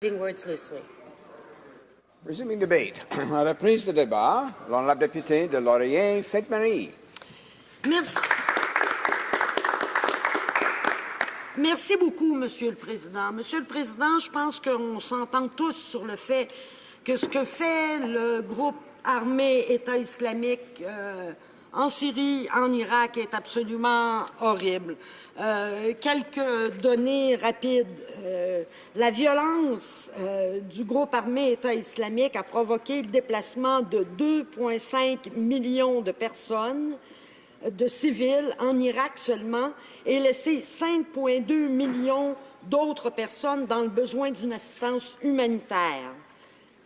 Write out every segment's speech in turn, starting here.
Using words loosely. Resuming debate. Reprise de débat. L'honorable député de Laurier-Sainte-Marie. Merci. Merci beaucoup, Monsieur le Président. Monsieur le Président, je pense qu'on s'entend tous sur le fait que ce que fait le groupe armé État islamique en Syrie, en Irak, est absolument horrible. Quelques données rapides. La violence du groupe armé État islamique a provoqué le déplacement de 2,5 millions de personnes, de civils en Irak seulement, et laissé 5,2 millions d'autres personnes dans le besoin d'une assistance humanitaire.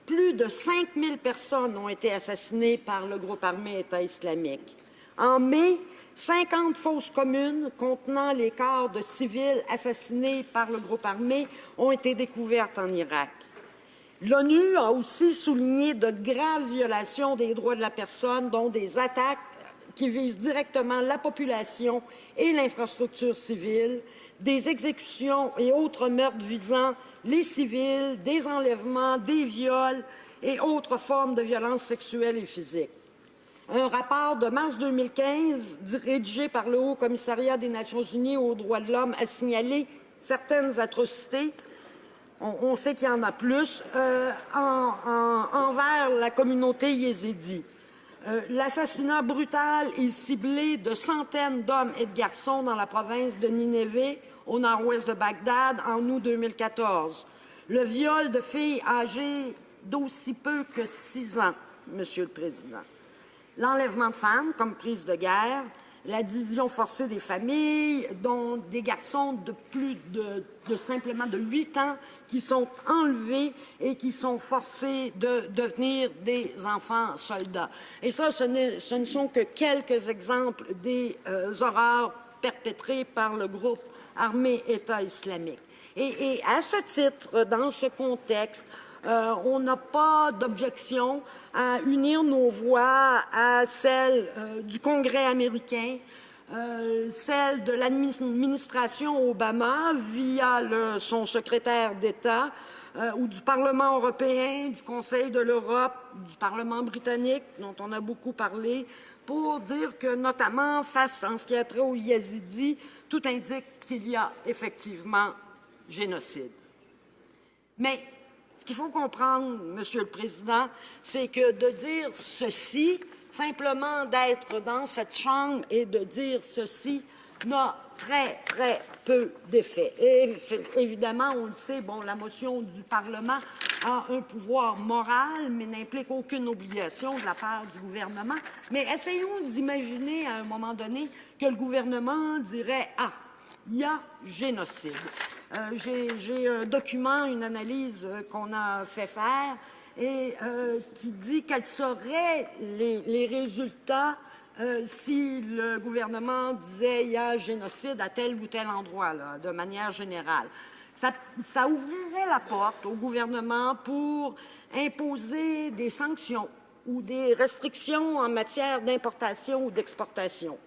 Plus de 5 000 personnes ont été assassinées par le groupe armé État islamique. En mai, 50 fosses communes contenant les corps de civils assassinés par le groupe armé ont été découvertes en Irak. L'ONU a aussi souligné de graves violations des droits de la personne, dont des attaques qui visent directement la population et l'infrastructure civile, des exécutions et autres meurtres visant les civils, des enlèvements, des viols et autres formes de violences sexuelles et physiques. Un rapport de mars 2015, rédigé par le Haut Commissariat des Nations unies aux droits de l'homme, a signalé certaines atrocités, on sait qu'il y en a plus, envers la communauté yézidi. L'assassinat brutal et ciblé de centaines d'hommes et de garçons dans la province de Nineveh, au nord-ouest de Bagdad, en août 2014. Le viol de filles âgées d'aussi peu que 6 ans, Monsieur le Président. L'enlèvement de femmes comme prise de guerre, la division forcée des familles, dont des garçons de plus de simplement de 8 ans qui sont enlevés et qui sont forcés de devenir des enfants soldats. Et ça, ce ne sont que quelques exemples des horreurs perpétrées par le groupe armé État islamique. Et à ce titre, dans ce contexte, on n'a pas d'objection à unir nos voix à celles du Congrès américain, celle de l'administration Obama via son secrétaire d'État, ou du Parlement européen, du Conseil de l'Europe, du Parlement britannique, dont on a beaucoup parlé, pour dire que, notamment, face en ce qui a trait aux Yazidis, tout indique qu'il y a effectivement génocide. Mais ce qu'il faut comprendre, Monsieur le Président, c'est que de dire ceci, simplement d'être dans cette Chambre et de dire ceci, n'a très, très peu d'effet. Et évidemment, on le sait, bon, la motion du Parlement a un pouvoir moral, mais n'implique aucune obligation de la part du gouvernement. Mais essayons d'imaginer à un moment donné que le gouvernement dirait « Ah, il y a génocide ». J'ai un document, une analyse qu'on a fait faire et qui dit quels seraient les résultats si le gouvernement disait il y a génocide à tel ou tel endroit, là, de manière générale. Ça ouvrirait la porte au gouvernement pour imposer des sanctions ou des restrictions en matière d'importation ou d'exportation.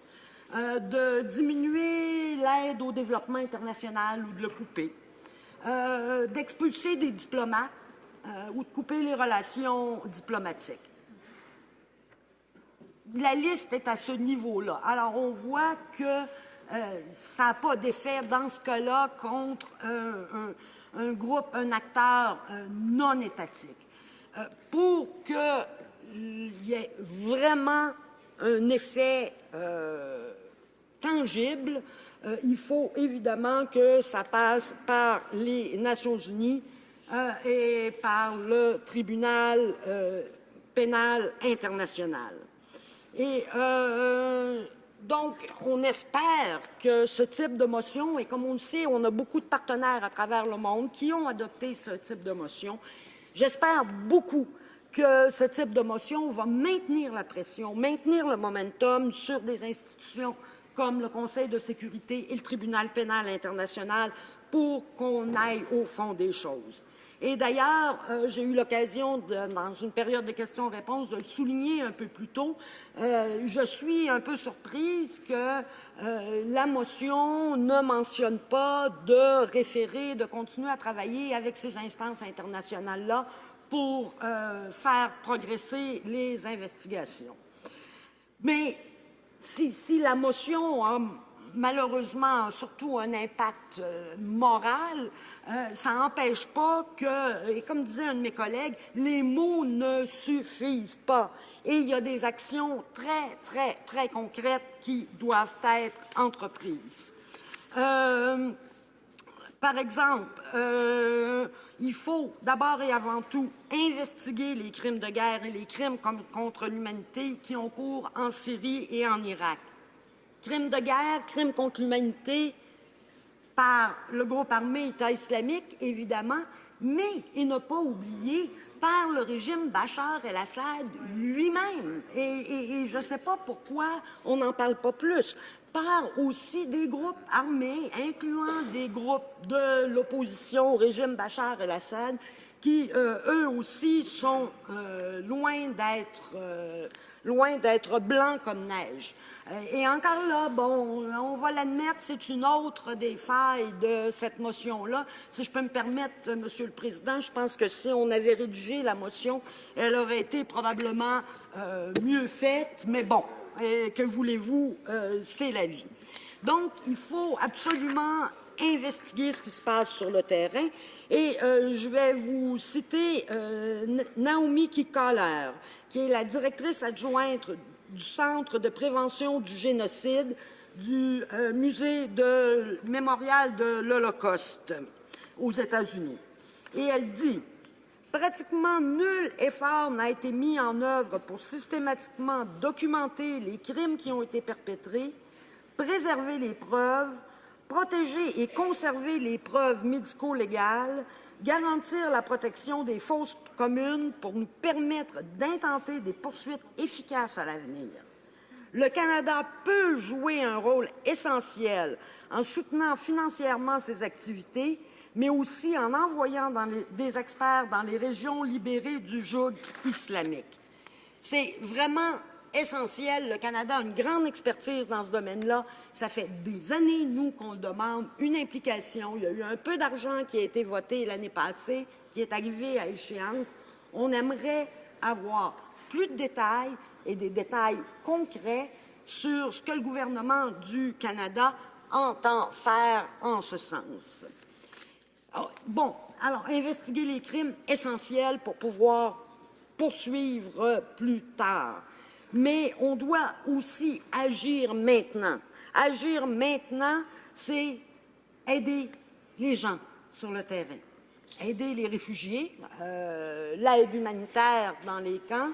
De diminuer l'aide au développement international ou de le couper, d'expulser des diplomates ou de couper les relations diplomatiques. La liste est à ce niveau-là. Alors, on voit que ça n'a pas d'effet dans ce cas-là contre un groupe, un acteur non étatique. Pour qu'il y ait vraiment un effet tangible, il faut évidemment que ça passe par les Nations unies et par le tribunal pénal international. Et donc, on espère que ce type de motion, et comme on le sait, on a beaucoup de partenaires à travers le monde qui ont adopté ce type de motion, j'espère beaucoup que ce type de motion va maintenir la pression, maintenir le momentum sur des institutions comme le Conseil de sécurité et le tribunal pénal international pour qu'on aille au fond des choses. Et d'ailleurs, j'ai eu l'occasion, dans une période de questions-réponses, de le souligner un peu plus tôt. Je suis un peu surprise que la motion ne mentionne pas de référer, de continuer à travailler avec ces instances internationales-là pour faire progresser les investigations. Mais si la motion a malheureusement surtout un impact moral, ça n'empêche pas que, et comme disait un de mes collègues, les mots ne suffisent pas. Et il y a des actions très, très, très concrètes qui doivent être entreprises. Par exemple, il faut d'abord et avant tout investiguer les crimes de guerre et les crimes contre l'humanité qui ont cours en Syrie et en Irak. Crimes de guerre, crimes contre l'humanité par le groupe armé État islamique, évidemment, mais, et ne pas oublier, par le régime Bachar el-Assad lui-même. Et je ne sais pas pourquoi on n'en parle pas plus. Par aussi des groupes armés, incluant des groupes de l'opposition au régime Bachar el-Assad, qui, eux aussi, sont loin d'être blancs comme neige. Et encore là, bon, on va l'admettre, c'est une autre des failles de cette motion-là. Si je peux me permettre, Monsieur le Président, je pense que si on avait rédigé la motion, elle aurait été probablement mieux faite, mais bon, que voulez-vous, c'est la vie. Donc, il faut absolument investiguer ce qui se passe sur le terrain. Et je vais vous citer Naomi Kikoller, qui est la directrice adjointe du Centre de prévention du génocide du musée mémorial de l'Holocauste aux États-Unis. Et elle dit « Pratiquement nul effort n'a été mis en œuvre pour systématiquement documenter les crimes qui ont été perpétrés, préserver les preuves, protéger et conserver les preuves médico-légales, garantir la protection des fosses communes pour nous permettre d'intenter des poursuites efficaces à l'avenir. Le Canada peut jouer un rôle essentiel en soutenant financièrement ces activités, mais aussi en envoyant des experts dans les régions libérées du joug islamique. C'est vraiment essentiel. Le Canada a une grande expertise dans ce domaine-là. Ça fait des années, nous, qu'on le demande, une implication. Il y a eu un peu d'argent qui a été voté l'année passée, qui est arrivé à échéance. On aimerait avoir plus de détails et des détails concrets sur ce que le gouvernement du Canada entend faire en ce sens. Bon, alors, investiguer les crimes, essentiels pour pouvoir poursuivre plus tard. Mais on doit aussi agir maintenant. Agir maintenant, c'est aider les gens sur le terrain, aider les réfugiés, l'aide humanitaire dans les camps,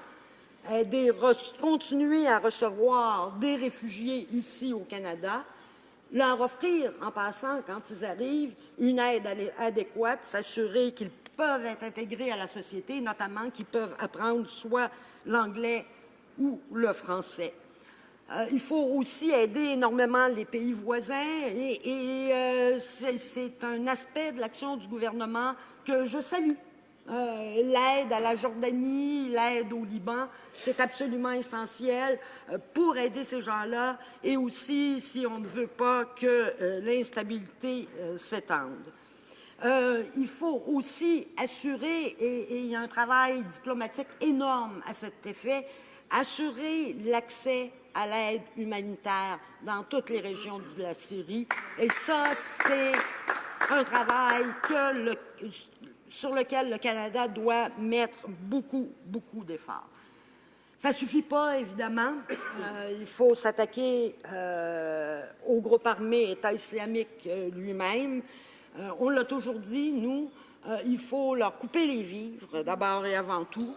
continuer à recevoir des réfugiés ici au Canada, leur offrir, en passant, quand ils arrivent, une aide adéquate, s'assurer qu'ils peuvent être intégrés à la société, notamment qu'ils peuvent apprendre soit l'anglais ou le français. Il faut aussi aider énormément les pays voisins et c'est un aspect de l'action du gouvernement que je salue. L'aide à la Jordanie, l'aide au Liban, c'est absolument essentiel pour aider ces gens-là et aussi si on ne veut pas que l'instabilité s'étende. Il faut aussi assurer, et il y a un travail diplomatique énorme à cet effet, assurer l'accès à l'aide humanitaire dans toutes les régions de la Syrie. Et ça, c'est un travail sur lequel le Canada doit mettre beaucoup, beaucoup d'efforts. Ça ne suffit pas, évidemment. Il faut s'attaquer au groupe armé État islamique lui-même. On l'a toujours dit, nous, il faut leur couper les vivres, d'abord et avant tout.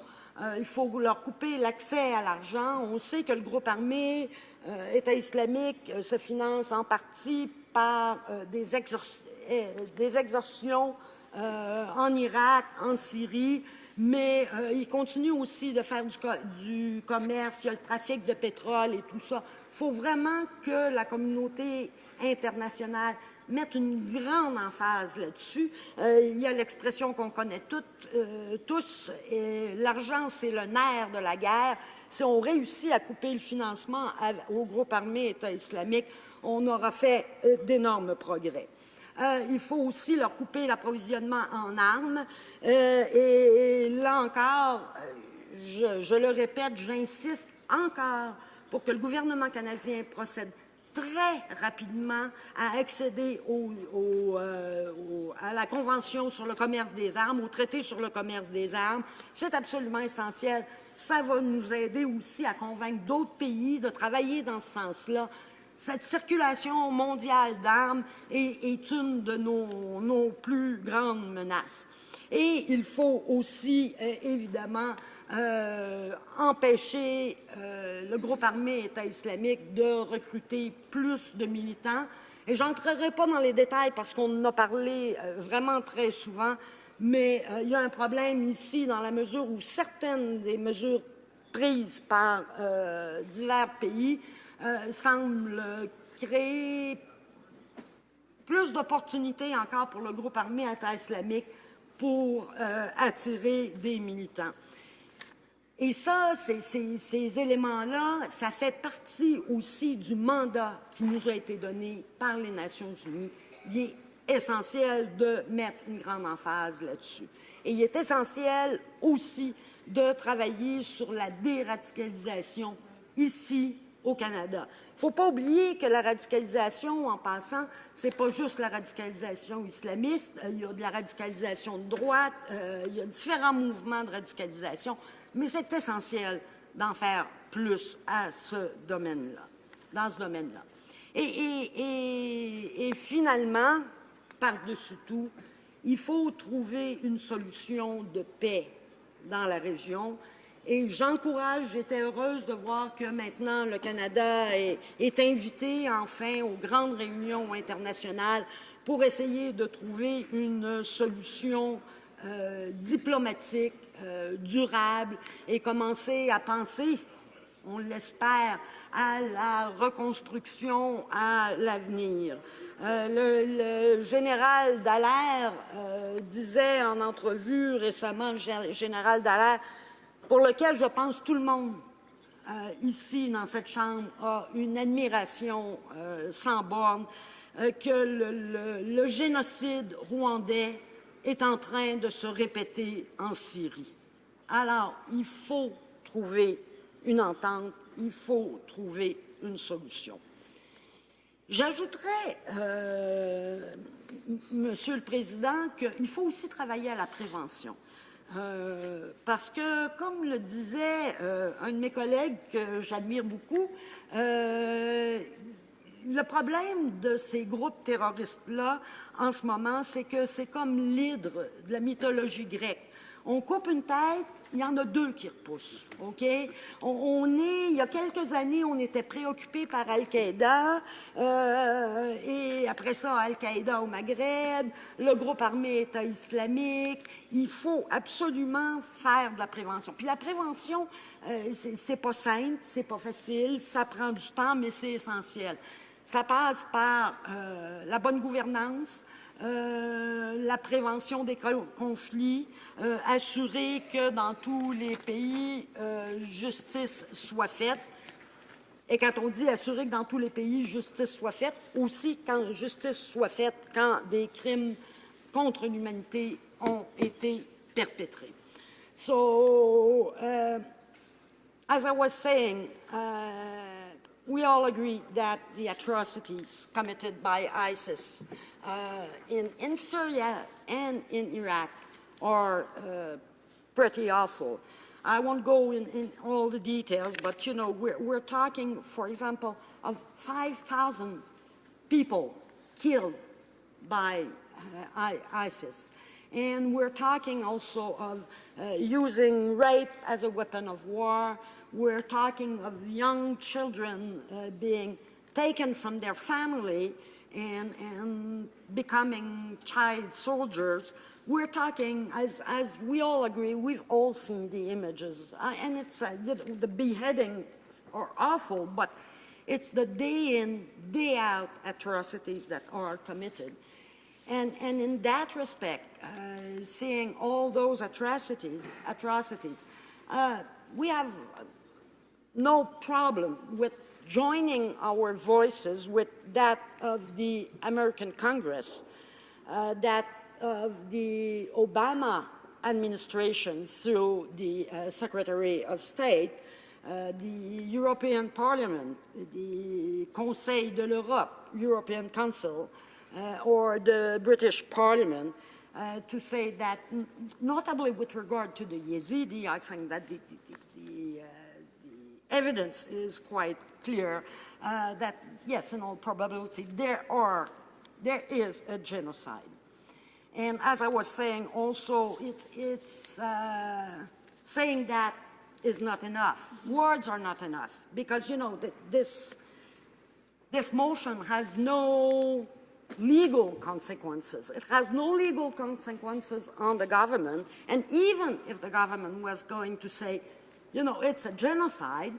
Il faut leur couper l'accès à l'argent. On sait que le groupe armé État islamique se finance en partie par des extorsions en Irak, en Syrie, mais il continue aussi de faire du commerce, il y a le trafic de pétrole et tout ça. Il faut vraiment que la communauté internationale mettre une grande emphase là-dessus. Il y a l'expression qu'on connaît tous, l'argent, c'est le nerf de la guerre. Si on réussit à couper le financement au groupe armé État islamique, on aura fait d'énormes progrès. Il faut aussi leur couper l'approvisionnement en armes. Et là encore, je le répète, j'insiste encore pour que le gouvernement canadien procède très rapidement à accéder à la Convention sur le commerce des armes, au traité sur le commerce des armes. C'est absolument essentiel. Ça va nous aider aussi à convaincre d'autres pays de travailler dans ce sens-là. Cette circulation mondiale d'armes est une de nos plus grandes menaces. Et il faut aussi, évidemment, empêcher le groupe armé État islamique de recruter plus de militants. Et je n'entrerai pas dans les détails parce qu'on en a parlé vraiment très souvent, mais il y a un problème ici dans la mesure où certaines des mesures prises par divers pays semblent créer plus d'opportunités encore pour le groupe armé État islamique pour attirer des militants. Et ça, ces éléments-là, ça fait partie aussi du mandat qui nous a été donné par les Nations unies. Il est essentiel de mettre une grande emphase là-dessus. Et il est essentiel aussi de travailler sur la déradicalisation ici au Canada. Il ne faut pas oublier que la radicalisation, en passant, ce n'est pas juste la radicalisation islamiste, il y a de la radicalisation de droite, il y a différents mouvements de radicalisation, mais c'est essentiel d'en faire plus à ce domaine-là, dans ce domaine-là. Et finalement, par-dessus tout, il faut trouver une solution de paix dans la région. Et j'encourage, j'étais heureuse de voir que maintenant le Canada est invité enfin aux grandes réunions internationales pour essayer de trouver une solution diplomatique, durable et commencer à penser, on l'espère, à la reconstruction à l'avenir. Le général Dallaire disait en entrevue récemment, le général Dallaire, pour lequel je pense tout le monde ici dans cette Chambre a une admiration sans borne, que le génocide rwandais est en train de se répéter en Syrie. Alors, il faut trouver une entente, il faut trouver une solution. J'ajouterais, Monsieur le Président, qu'il faut aussi travailler à la prévention. Parce que, comme le disait un de mes collègues que j'admire beaucoup, le problème de ces groupes terroristes-là, en ce moment, c'est que c'est comme l'hydre de la mythologie grecque. On coupe une tête, il y en a deux qui repoussent, OK? Il y a quelques années, on était préoccupés par Al-Qaïda, et après ça, Al-Qaïda au Maghreb, le groupe armé État islamique. Il faut absolument faire de la prévention. Puis la prévention, c'est pas simple, c'est pas facile, ça prend du temps, mais c'est essentiel. Ça passe par la bonne gouvernance, la prévention des conflits, assurer que dans tous les pays, justice soit faite. Et quand on dit assurer que dans tous les pays, justice soit faite, aussi quand justice soit faite quand des crimes contre l'humanité ont été perpétrés. So, as I was saying, we all agree that the atrocities committed by ISIS in Syria and in Iraq are pretty awful. I won't go in all the details, but, you know, we're talking, for example, of 5,000 people killed by ISIS. And we're talking also of using rape as a weapon of war. We're talking of young children being taken from their family and becoming child soldiers. We're talking, as we all agree, we've all seen the images, and it's the beheading are awful, but It's the day in, day out atrocities that are committed. And in that respect, seeing all those atrocities, we have no problem with joining our voices with that of the American Congress, that of the Obama administration through the Secretary of State, the European Parliament, the Conseil de l'Europe, European Council, or the British Parliament, to say that, notably with regard to the Yazidi, I think that the evidence is quite clear that, yes, in all probability, there is a genocide. And as I was saying also, it's saying that is not enough. Words are not enough, because, you know, this motion has no legal consequences. It has no legal consequences on the government, and even if the government was going to say, you know, it's a genocide,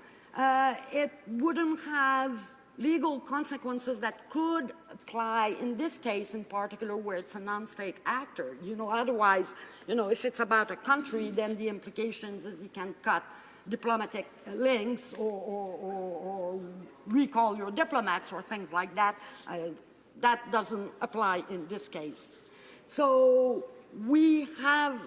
it wouldn't have legal consequences that could apply in this case in particular, where it's a non-state actor. You know, otherwise, you know, if it's about a country, then the implications is you can cut diplomatic links or recall your diplomats or things like that. That doesn't apply in this case. So we have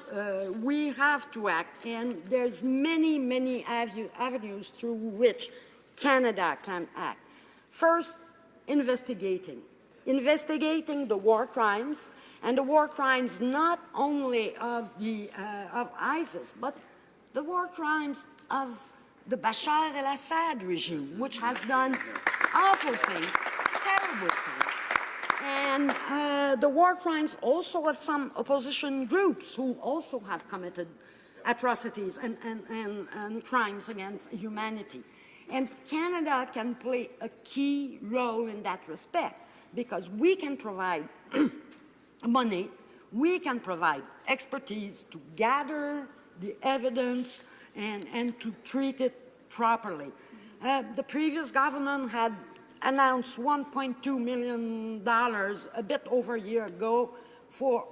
to act, and there's many avenues through which Canada can act. First, investigating the war crimes, and the war crimes not only of ISIS, but the war crimes of the Bashar al-Assad regime, which has done awful things, terrible things. And the war crimes also of some opposition groups who also have committed atrocities and crimes against humanity. And Canada can play a key role in that respect, because we can provide money, we can provide expertise to gather the evidence and to treat it properly. The previous government had announced $1.2 million a bit over a year ago for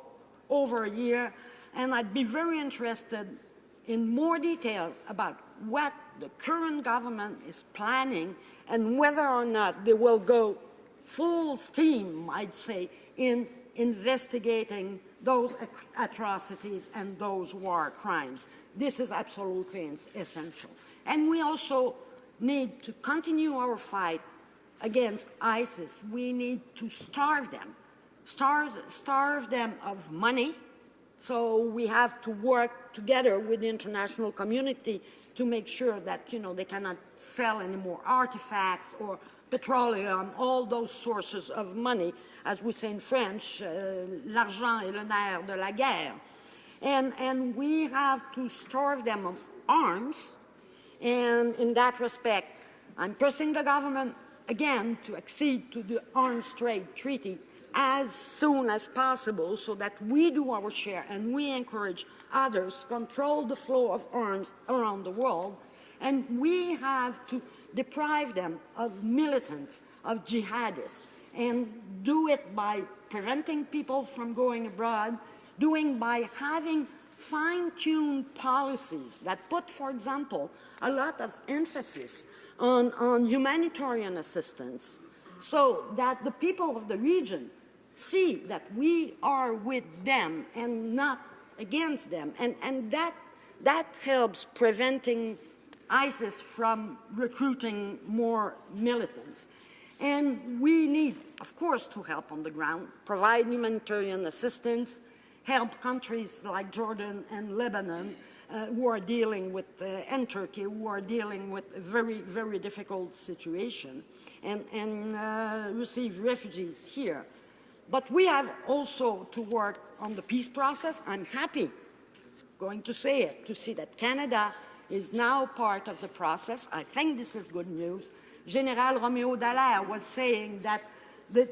over a year, and I'd be very interested in more details about what the current government is planning and whether or not they will go full steam, I'd say, in investigating those atrocities and those war crimes. This is absolutely essential. And we also need to continue our fight against ISIS. We need to starve them of money. So we have to work together with the international community to make sure that, you know, they cannot sell any more artifacts or petroleum, all those sources of money, as we say in French, l'argent est le nerf de la guerre. And we have to starve them of arms. And in that respect, I'm pressing the government again to accede to the Arms Trade Treaty as soon as possible, so that we do our share and we encourage others to control the flow of arms around the world. And we have to deprive them of militants, of jihadists, and do it by preventing people from going abroad, by having fine-tuned policies that put, for example, a lot of emphasis on humanitarian assistance, so that the people of the region see that we are with them and not against them. And that helps preventing ISIS from recruiting more militants. And we need, of course, to help on the ground, provide humanitarian assistance, help countries like Jordan and Lebanon who are dealing with, and Turkey, who are dealing with a very, very difficult situation, and receive refugees here. But we have also to work on the peace process. I'm happy, going to say it, to see that Canada is now part of the process. I think this is good news. General Romeo Dallaire was saying that the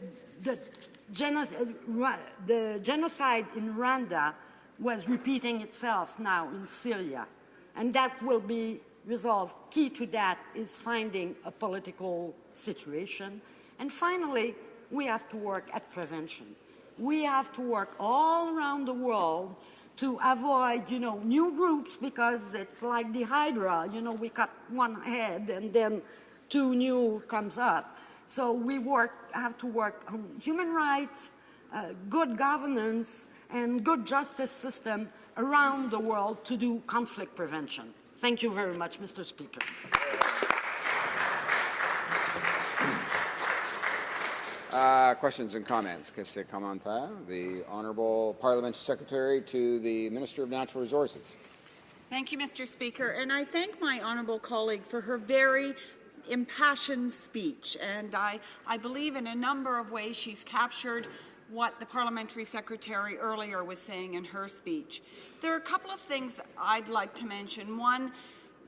genocide in Rwanda was repeating itself now in Syria. And that will be resolve. Key to that is finding a political situation. And finally, we have to work at prevention. We have to work all around the world to avoid, new groups, because it's like the Hydra. We cut one head and then two new comes up. So we have to work on human rights, good governance, and good justice system around the world to do conflict prevention. Thank you very much, Mr. Speaker. Questions and comments? Question commentaire. The Honourable Parliamentary Secretary to the Minister of Natural Resources. Thank you, Mr. Speaker, and I thank my honourable colleague for her very impassioned speech, and I believe in a number of ways she's captured what the Parliamentary Secretary earlier was saying in her speech. There are a couple of things I'd like to mention. One,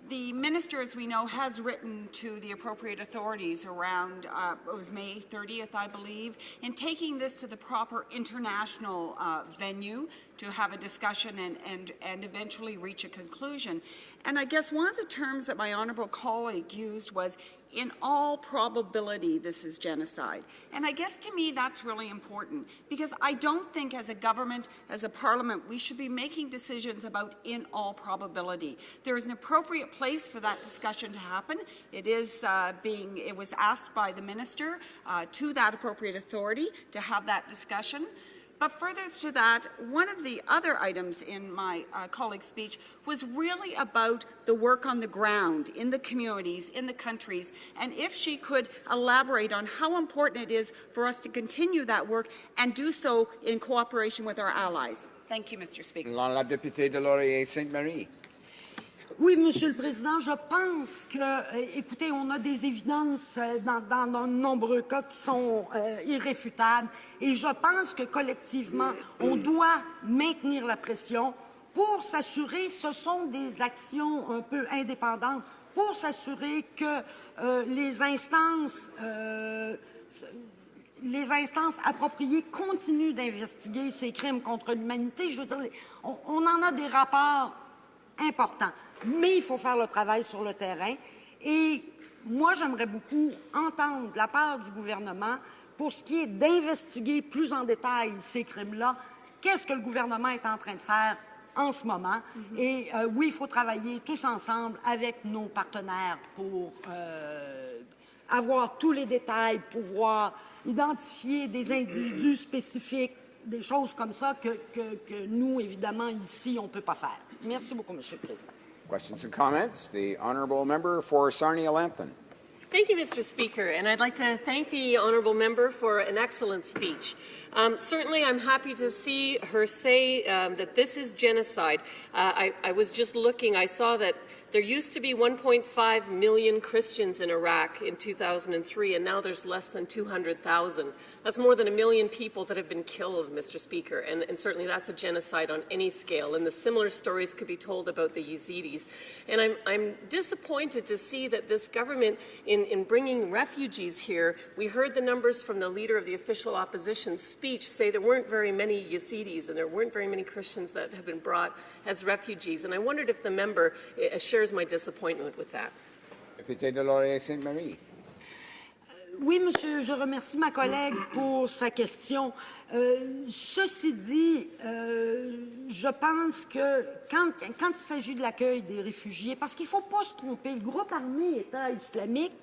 the Minister, as we know, has written to the appropriate authorities around, it was May 30th, I believe, in taking this to the proper international venue to have a discussion and eventually reach a conclusion. And I guess one of the terms that my honourable colleague used was, in all probability, this is genocide. And I guess to me that's really important, because I don't think as a government, as a parliament, we should be making decisions about in all probability. There is an appropriate place for that discussion to happen. It was asked by the minister to that appropriate authority to have that discussion. But further to that, one of the other items in my colleague's speech was really about the work on the ground, in the communities, in the countries, and if she could elaborate on how important it is for us to continue that work and do so in cooperation with our allies. Thank you, Mr. Speaker. La députée de Laurier-Sainte-Marie. Oui, Monsieur le Président, je pense que, écoutez, on a des évidences dans de nombreux cas qui sont irréfutables, et je pense que collectivement, on doit maintenir la pression pour s'assurer, ce sont des actions un peu indépendantes, pour s'assurer que les instances appropriées continuent d'investiguer ces crimes contre l'humanité. Je veux dire, on en a des rapports importants. Mais il faut faire le travail sur le terrain. Et moi, j'aimerais beaucoup entendre de la part du gouvernement, pour ce qui est d'investiguer plus en détail ces crimes-là, qu'est-ce que le gouvernement est en train de faire en ce moment. Et oui, il faut travailler tous ensemble avec nos partenaires pour avoir tous les détails, pouvoir identifier des individus spécifiques, des choses comme ça que nous, évidemment, ici, on ne peut pas faire. Merci beaucoup, Monsieur le Président. Questions and comments? The Honourable Member for Sarnia-Lambton. Thank you, Mr. Speaker, and I'd like to thank the honourable member for an excellent speech. Certainly, I'm happy to see her say that this is genocide. I was just looking, I saw that there used to be 1.5 million Christians in Iraq in 2003, and now there's less than 200,000. That's more than 1 million people that have been killed, Mr. Speaker, and certainly that's a genocide on any scale, and the similar stories could be told about the Yazidis. And I'm disappointed to see that this government, in bringing refugees here, we heard the numbers from the leader of the official opposition speech say there weren't very many Yazidis and there weren't very many Christians that have been brought as refugees, and I wondered if the member shares my disappointment with that. Député de Laurier-Sainte-Marie. Oui, monsieur, je remercie ma collègue pour sa question. Ceci dit, je pense que quand il s'agit de l'accueil des réfugiés, parce qu'il ne faut pas se tromper, le groupe armé État islamique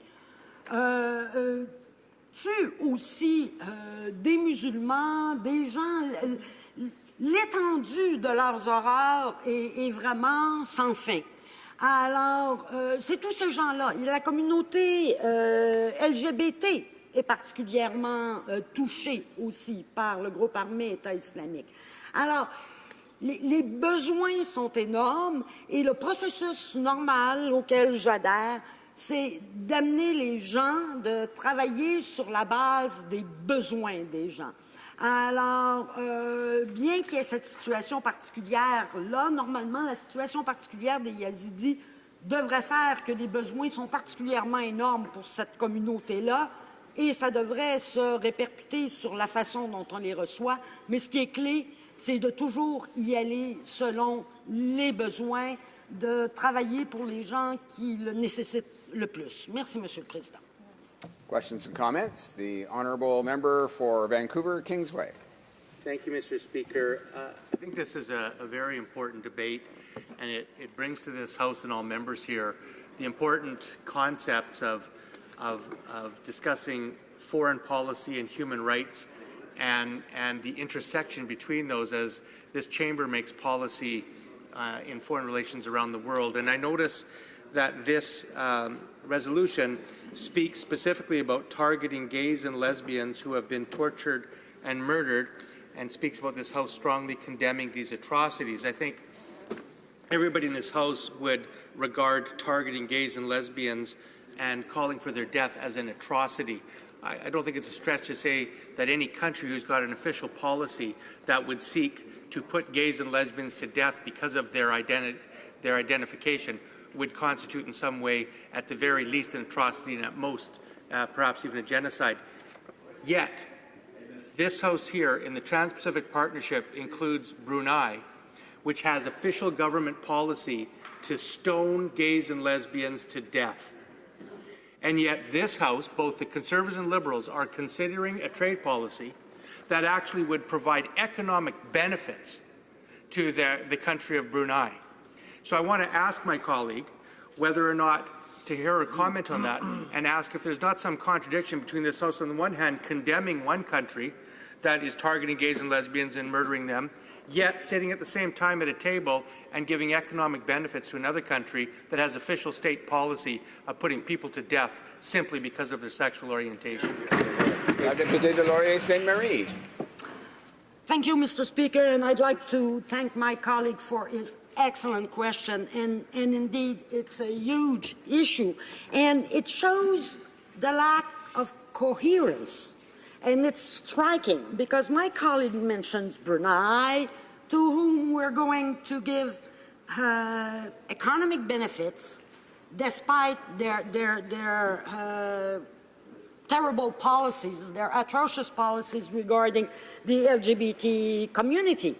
tue aussi des musulmans, des gens. L'étendue de leurs horreurs est vraiment sans fin. Alors, c'est tous ces gens-là. La communauté LGBT est particulièrement touchée aussi par le groupe armé État islamique. Alors, les besoins sont énormes et le processus normal auquel j'adhère, c'est d'amener les gens, de travailler sur la base des besoins des gens. Alors, bien qu'il y ait cette situation particulière-là, normalement, la situation particulière des Yazidis devrait faire que les besoins sont particulièrement énormes pour cette communauté-là et ça devrait se répercuter sur la façon dont on les reçoit. Mais ce qui est clé, c'est de toujours y aller selon les besoins, de travailler pour les gens qui le nécessitent le plus. Merci, Monsieur le Président. Questions and comments? The honourable member for Vancouver, Kingsway. Thank you, Mr. Speaker. I think this is a very important debate, and it brings to this House and all members here the important concepts of discussing foreign policy and human rights and the intersection between those as this chamber makes policy in foreign relations around the world. And I notice that this resolution speaks specifically about targeting gays and lesbians who have been tortured and murdered, and speaks about this House strongly condemning these atrocities. I think everybody in this House would regard targeting gays and lesbians and calling for their death as an atrocity. I don't think it's a stretch to say that any country who's got an official policy that would seek to put gays and lesbians to death because of their identification would constitute in some way, at the very least, an atrocity, and at most, perhaps even a genocide. Yet, this House here in the Trans-Pacific Partnership includes Brunei, which has official government policy to stone gays and lesbians to death. And yet this House, both the Conservatives and Liberals, are considering a trade policy that actually would provide economic benefits to the country of Brunei. So I want to ask my colleague whether or not to hear her comment on that, and ask if there's not some contradiction between this House on the one hand condemning one country that is targeting gays and lesbians and murdering them, yet sitting at the same time at a table and giving economic benefits to another country that has official state policy of putting people to death simply because of their sexual orientation. La députée de Laurier Sainte Marie. Thank you, Mr. Speaker, and I'd like to thank my colleague for his excellent question, and indeed it's a huge issue, and it shows the lack of coherence. And it's striking because my colleague mentions Brunei, to whom we're going to give economic benefits despite their terrible policies, their atrocious policies regarding the LGBT community.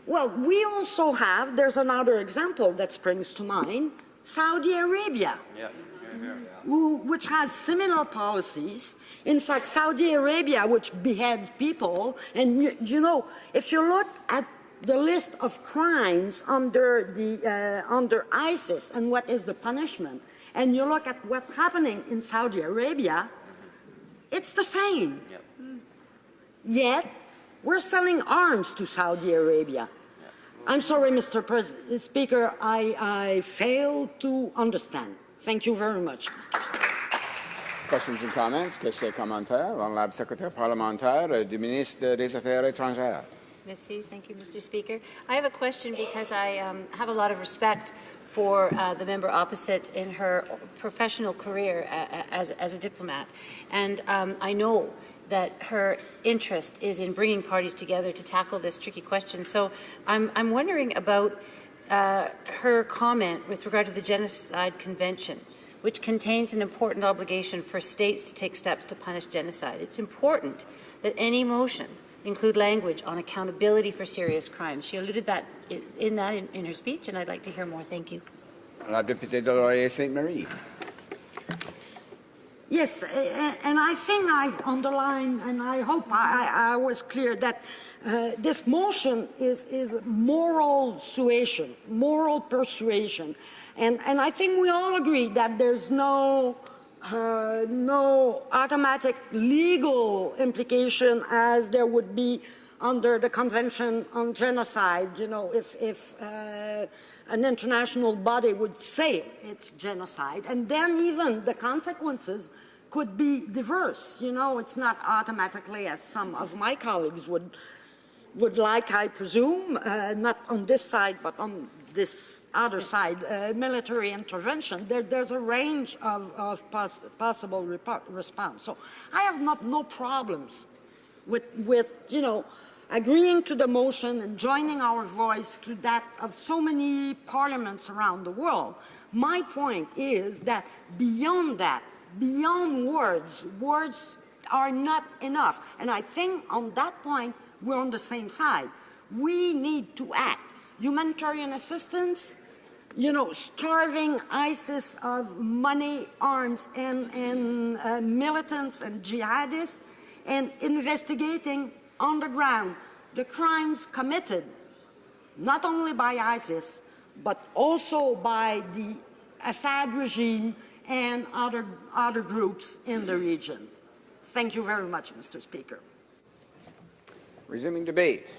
Well, we also have, there's another example that springs to mind, Saudi Arabia. Yeah. Which has similar policies. In fact, Saudi Arabia, which beheads people, and you know, if you look at the list of crimes under ISIS and what is the punishment, and you look at what's happening in Saudi Arabia, it's the same. Yep. Yet, we're selling arms to Saudi Arabia. Yep. I'm sorry, Mr. Speaker, I fail to understand. Thank you very much, Mr. Speaker. Questions and comments? Questions et commentaires? L'honorable secrétaire parlementaire du ministre des Affaires étrangères. Merci. Thank you, Mr. Speaker. I have a question because I have a lot of respect for the member opposite in her professional career as a diplomat. And I know that her interest is in bringing parties together to tackle this tricky question. So I'm wondering about her comment with regard to the Genocide Convention, which contains an important obligation for states to take steps to punish genocide. It's important that any motion include language on accountability for serious crimes. She alluded that in her speech, and I'd like to hear more. Thank you. La députée de Laurier Sainte Marie. Yes, and I think I've underlined, and I hope I was clear, that this motion is moral suasion, moral persuasion. And I think we all agree that there's no automatic legal implication as there would be under the Convention on Genocide, you know, if an international body would say it's genocide, and then even the consequences could be diverse. You know, it's not automatically, as some of my colleagues would like, I presume, not on this side, but on this other side, military intervention. There's a range of possible response. So I have no problems with you know, agreeing to the motion and joining our voice to that of so many parliaments around the world. My point is that beyond that, beyond words are not enough. And I think on that point, we're on the same side. We need to act. Humanitarian assistance, you know, starving ISIS of money, arms, and militants and jihadists, and investigating on the ground the crimes committed not only by ISIS, but also by the Assad regime and other groups in the region. Thank you very much, Mr. Speaker. Resuming debate.